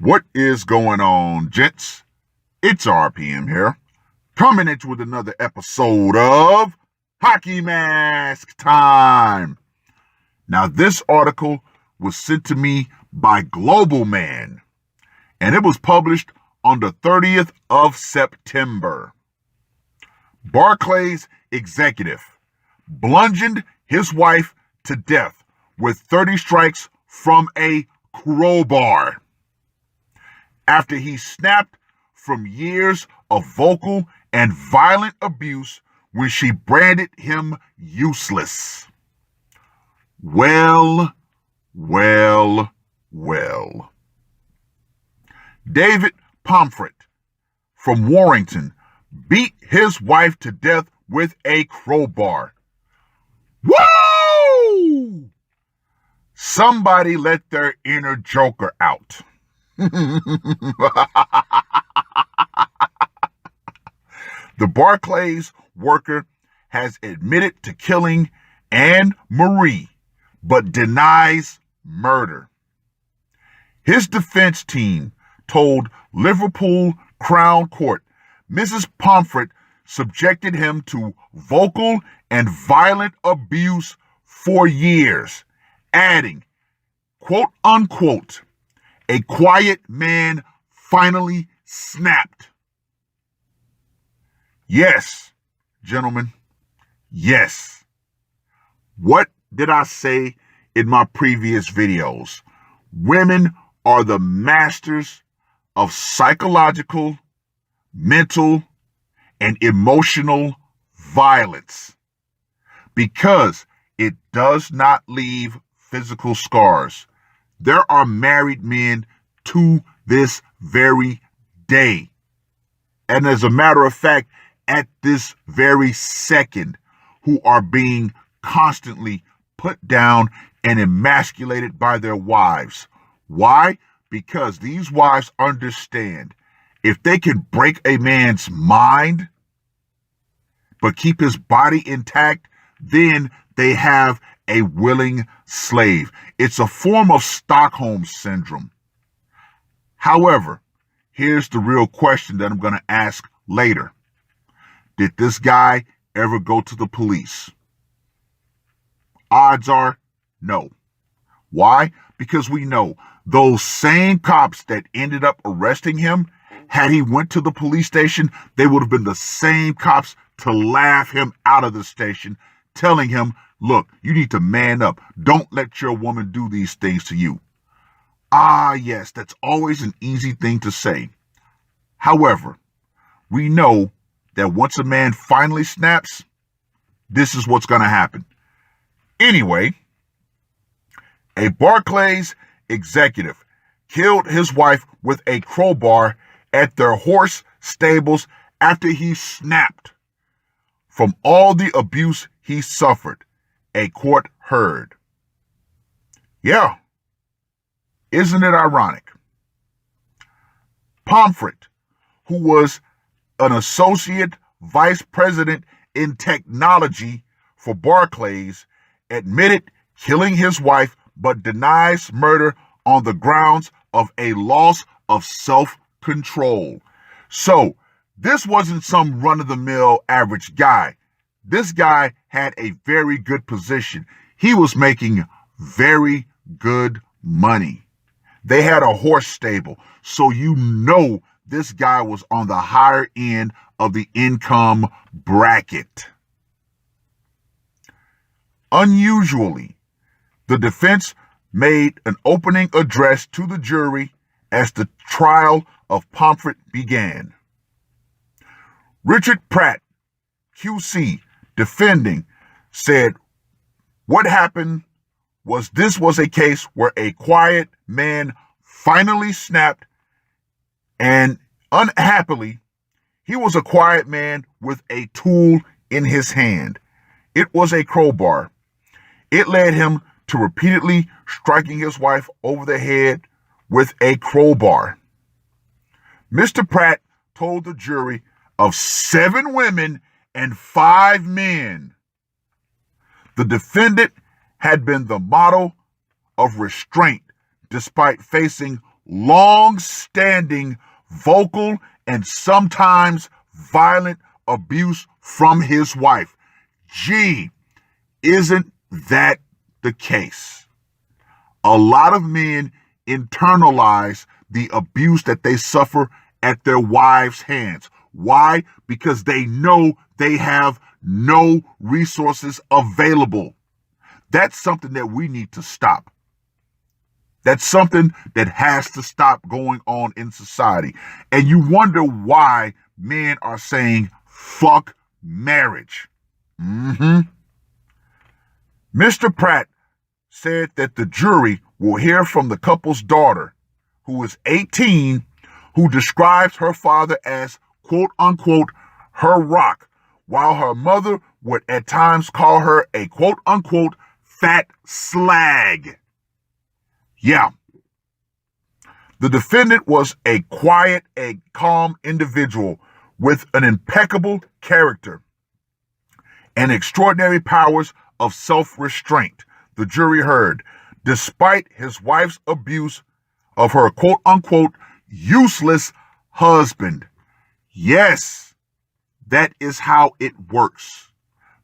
What is going on, gents? It's RPM here, coming at you with another episode of Hockey Mask Time. Now, this article was sent to me by Global Man, and it was published on the 30th of September. Barclays executive bludgeoned his wife to death with 30 strikes from a crowbar after he snapped from years of vocal and violent abuse when she branded him useless. Well. David Pomfret from Warrington beat his wife to death with a crowbar. Woo! Somebody let their inner Joker out. The Barclays worker has admitted to killing Anne Marie, but denies murder. His defense team told Liverpool Crown Court Mrs. Pomfret subjected him to vocal and violent abuse for years, adding, quote unquote, a quiet man finally snapped. Yes, gentlemen, yes. What did I say in my previous videos? Women are the masters of psychological, mental, and emotional violence because it does not leave physical scars. There are married men to this very day. And as a matter of fact, at this very second, who are being constantly put down and emasculated by their wives. Why? Because these wives understand if they can break a man's mind but keep his body intact, then they have a willing slave. It's a form of Stockholm syndrome. However, here's the real question that I'm going to ask later. Did this guy ever go to the police? Odds are no. Why? Because we know those same cops that ended up arresting him, had he went to the police station, they would have been the same cops to laugh him out of the station, telling him, look, you need to man up. Don't let your woman do these things to you. Ah, yes, that's always an easy thing to say. However, we know that once a man finally snaps, this is what's going to happen. Anyway, a Barclays executive killed his wife with a crowbar at their horse stables after he snapped from all the abuse he suffered, a court heard. Yeah, isn't it ironic? Pomfret, who was an associate vice president in technology for Barclays, admitted killing his wife but denies murder on the grounds of a loss of self-control. So, this wasn't some run-of-the-mill average guy. This guy had a very good position. He was making very good money. They had a horse stable, so you know this guy was on the higher end of the income bracket. Unusually, the defense made an opening address to the jury as the trial of Pomfret began. Richard Pratt, QC, defending, said what happened was this was a case where a quiet man finally snapped, and unhappily, he was a quiet man with a tool in his hand. It was a crowbar. It led him to repeatedly striking his wife over the head with a crowbar. Mr. Pratt told the jury of 7 women and 5 men. The defendant had been the model of restraint despite facing long-standing, vocal, and sometimes violent abuse from his wife. Gee, isn't that the case? A lot of men internalize the abuse that they suffer at their wives' hands. Why? Because they know they have no resources available. That's something that we need to stop. That's something that has to stop going on in society. And you wonder why men are saying, fuck marriage. Mr. Pratt said that the jury will hear from the couple's daughter, who is 18, who describes her father as, quote unquote, her rock, while her mother would at times call her a, quote unquote, fat slag. Yeah. The defendant was a quiet and calm individual with an impeccable character and extraordinary powers of self-restraint, the jury heard, despite his wife's abuse of her quote-unquote useless husband. Yes, that is how it works.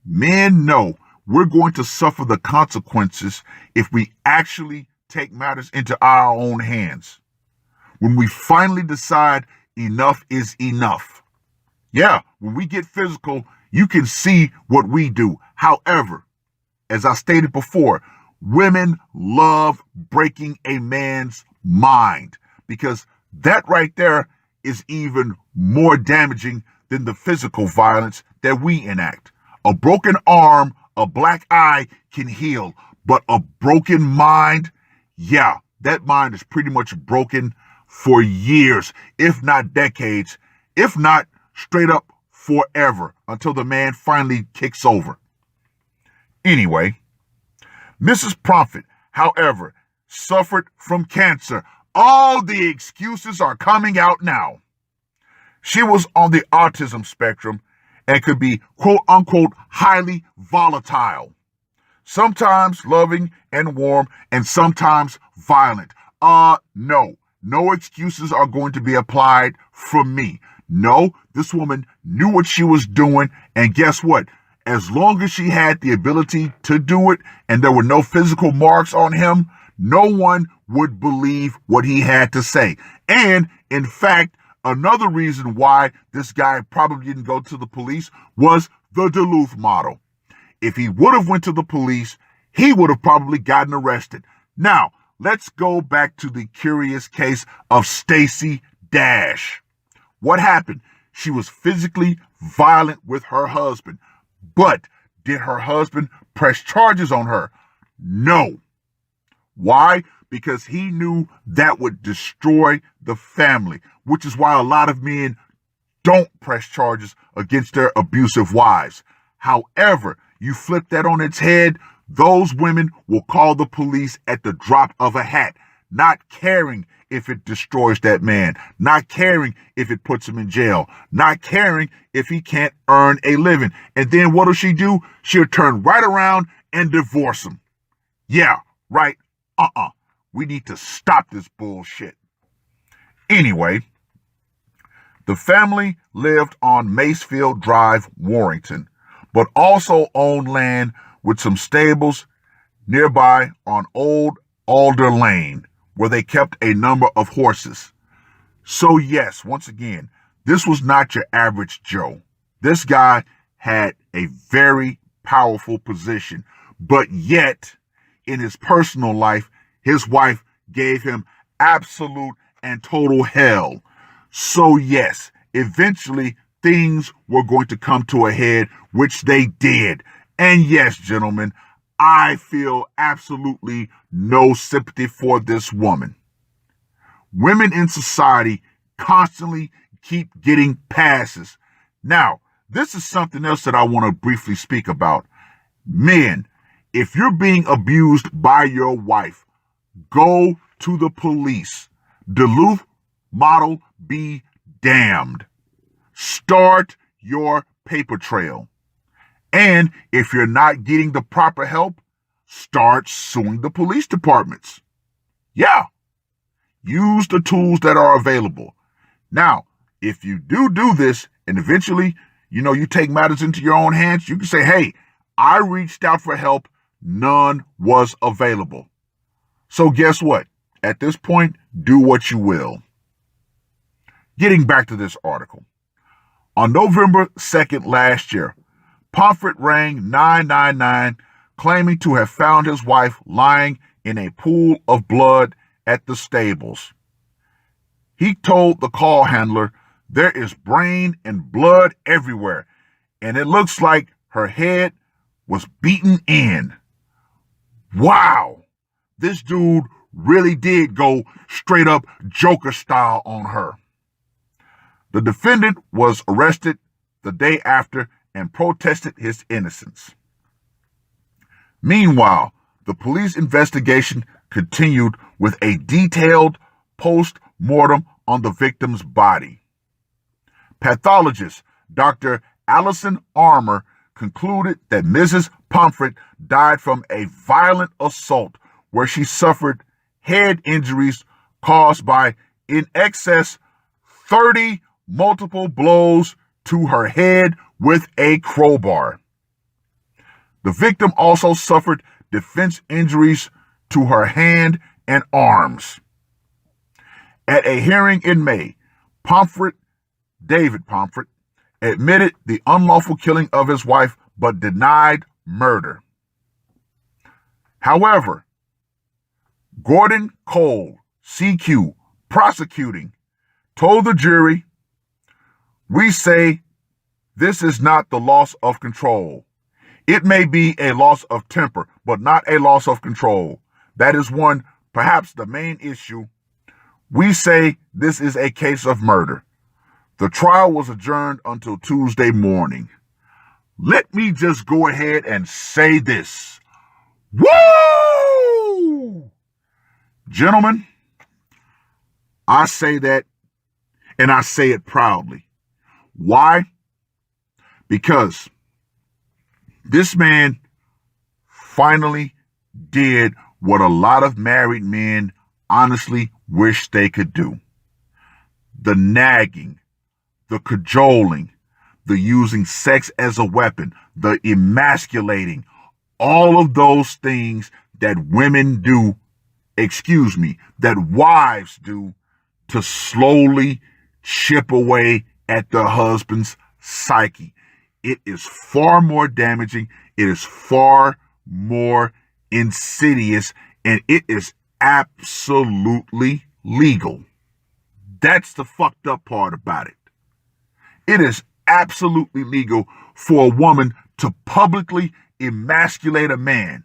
Men know we're going to suffer the consequences if we actually take matters into our own hands. When we finally decide enough is enough. Yeah, when we get physical, you can see what we do. However, as I stated before, women love breaking a man's mind because that right there is even more damaging than the physical violence that we enact. A broken arm, a black eye can heal, but a broken mind, yeah, that mind is pretty much broken for years, if not decades, if not straight up forever, until the man finally kicks over. Anyway, Mrs. Prophet, however, suffered from cancer. All the excuses are coming out now. She was on the autism spectrum and could be quote unquote highly volatile, sometimes loving and warm and sometimes violent. No excuses are going to be applied from me. No, this woman knew what she was doing, and guess what? As long as she had the ability to do it and there were no physical marks on him, no one would believe what he had to say. And in fact, another reason why this guy probably didn't go to the police was the Duluth model. If he would have went to the police, he would have probably gotten arrested. Now, let's go back to the curious case of Stacey Dash. What happened? She was physically violent with her husband. But did her husband press charges on her? No. Why? Because he knew that would destroy the family, which is why a lot of men don't press charges against their abusive wives. However, you flip that on its head, those women will call the police at the drop of a hat, not caring if it destroys that man, not caring if it puts him in jail, not caring if he can't earn a living. And then what'll she do? She'll turn right around and divorce him. Yeah, right. We need to stop this bullshit. Anyway, the family lived on Macefield Drive, Warrington, but also owned land with some stables nearby on Old Alder Lane, where they kept a number of horses. So yes, once again, this was not your average Joe. This guy had a very powerful position, but yet in his personal life, his wife gave him absolute and total hell. So yes, eventually things were going to come to a head, which they did. And yes, gentlemen, I feel absolutely no sympathy for this woman. Women in society constantly keep getting passes. Now, this is something else that I want to briefly speak about. Men, if you're being abused by your wife, go to the police. Duluth model be damned. Start your paper trail. And if you're not getting the proper help, start suing the police departments. Yeah. Use the tools that are available. Now, if you do this and eventually, you take matters into your own hands, you can say, hey, I reached out for help. None was available. So guess what? At this point, do what you will. Getting back to this article. On November 2nd last year, Pomfret rang 999 claiming to have found his wife lying in a pool of blood at the stables. He told the call handler there is brain and blood everywhere, and it looks like her head was beaten in. Wow, this dude really did go straight up Joker style on her. The defendant was arrested the day after and protested his innocence. Meanwhile, the police investigation continued with a detailed post-mortem on the victim's body. Pathologist Dr. Allison Armour concluded that Mrs. Pomfret died from a violent assault where she suffered head injuries caused by in excess 30 multiple blows to her head with a crowbar. The victim also suffered defense injuries to her hand and arms. At a hearing in May, David Pomfret, admitted the unlawful killing of his wife but denied murder. However, Gordon Cole, CQ, prosecuting, told the jury, "We say this is not the loss of control. It may be a loss of temper, but not a loss of control. That is perhaps the main issue. We say this is a case of murder." The trial was adjourned until Tuesday morning. Let me just go ahead and say this. Woo! Gentlemen, I say that, and I say it proudly. Why? Because this man finally did what a lot of married men honestly wish they could do. The nagging, the cajoling, the using sex as a weapon, the emasculating, all of those things that that wives do to slowly chip away at their husband's psyche. It is far more damaging. It is far more insidious, and it is absolutely legal. That's the fucked up part about it. It is absolutely legal for a woman to publicly emasculate a man.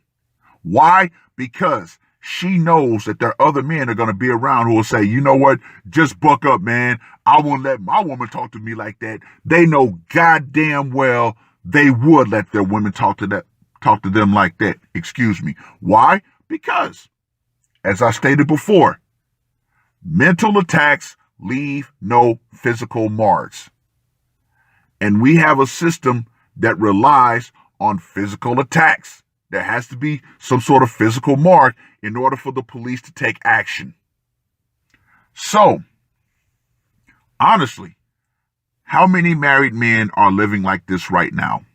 Why? Because she knows that there are other men are going to be around who will say, you know what, just buck up, man. I won't let my woman talk to me like that. They know goddamn well they would let their women talk to them like that. Excuse me. Why? Because, as I stated before, mental attacks leave no physical marks. And we have a system that relies on physical attacks. There has to be some sort of physical mark in order for the police to take action. So, honestly, how many married men are living like this right now?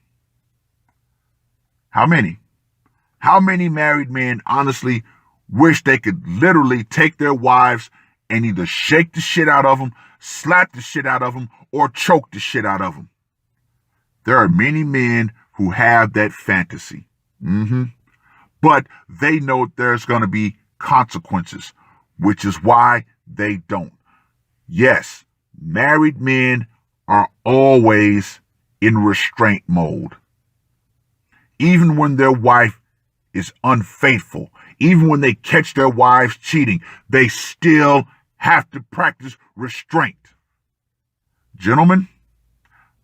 How many? How many married men honestly wish they could literally take their wives and either shake the shit out of them, slap the shit out of them, or choke the shit out of them? There are many men who have that fantasy. But they know there's going to be consequences, which is why they don't. Yes, married men are always in restraint mode. Even when their wife is unfaithful, even when they catch their wives cheating, they still have to practice restraint. Gentlemen,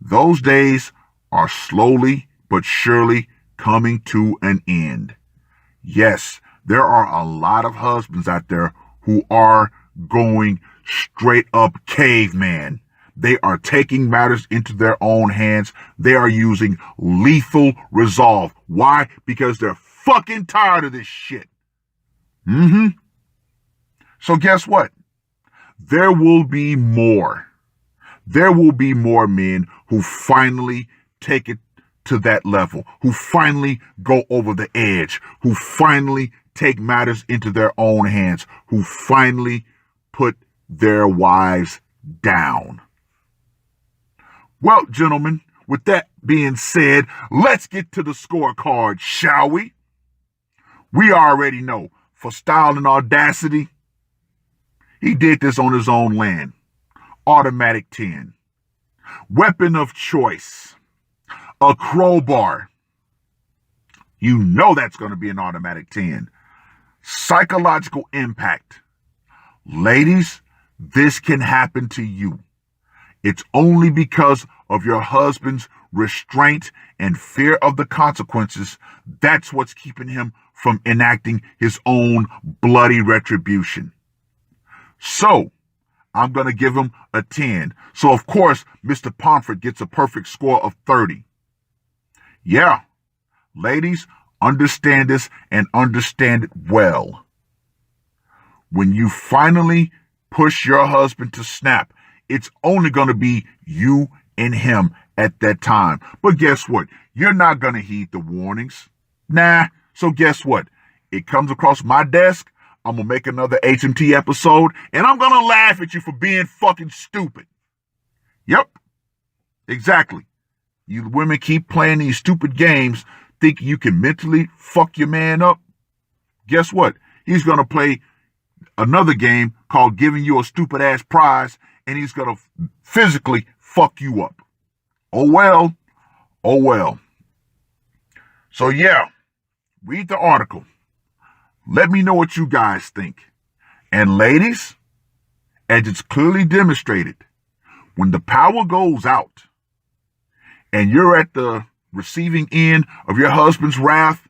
those days are slowly but surely coming to an end. Yes, there are a lot of husbands out there who are going straight up caveman. They are taking matters into their own hands. They are using lethal resolve. Why? Because they're fucking tired of this shit. So guess what? there will be more. There will be more men who finally take it to that level, who finally go over the edge, who finally take matters into their own hands, who finally put their wives down. Well, gentlemen, with that being said, let's get to the scorecard, shall we? We already know, for style and audacity, he did this on his own land. Automatic 10. Weapon of choice, a crowbar. You know that's going to be an automatic 10. Psychological impact. Ladies, this can happen to you. It's only because of your husband's restraint and fear of the consequences. That's what's keeping him from enacting his own bloody retribution. So, I'm going to give him a 10. So, of course, Mr. Pomfret gets a perfect score of 30. Yeah, ladies, understand this and understand it well. When you finally push your husband to snap, it's only going to be you and him at that time. But guess what? You're not going to heed the warnings. Nah. So guess what? It comes across my desk. I'm going to make another HMT episode, and I'm going to laugh at you for being fucking stupid. Yep. Exactly. You women keep playing these stupid games thinking you can mentally fuck your man up. Guess what? He's going to play another game called giving you a stupid ass prize, and he's going to physically fuck you up. Oh well. Oh well. So yeah, read the article. Let me know what you guys think. And ladies, as it's clearly demonstrated, when the power goes out and you're at the receiving end of your husband's wrath,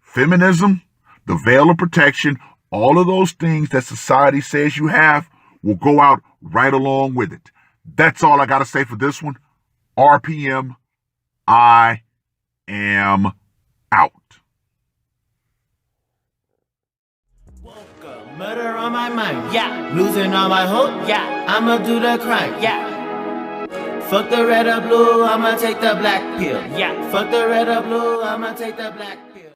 feminism, the veil of protection, all of those things that society says you have will go out right along with it. That's all I got to say for this one. RPM, I am out. Murder on my mind, yeah. Losing all my hope, yeah. I'ma do the crime, yeah. Fuck the red or blue, I'ma take the black pill, yeah. Fuck the red or blue, I'ma take the black pill.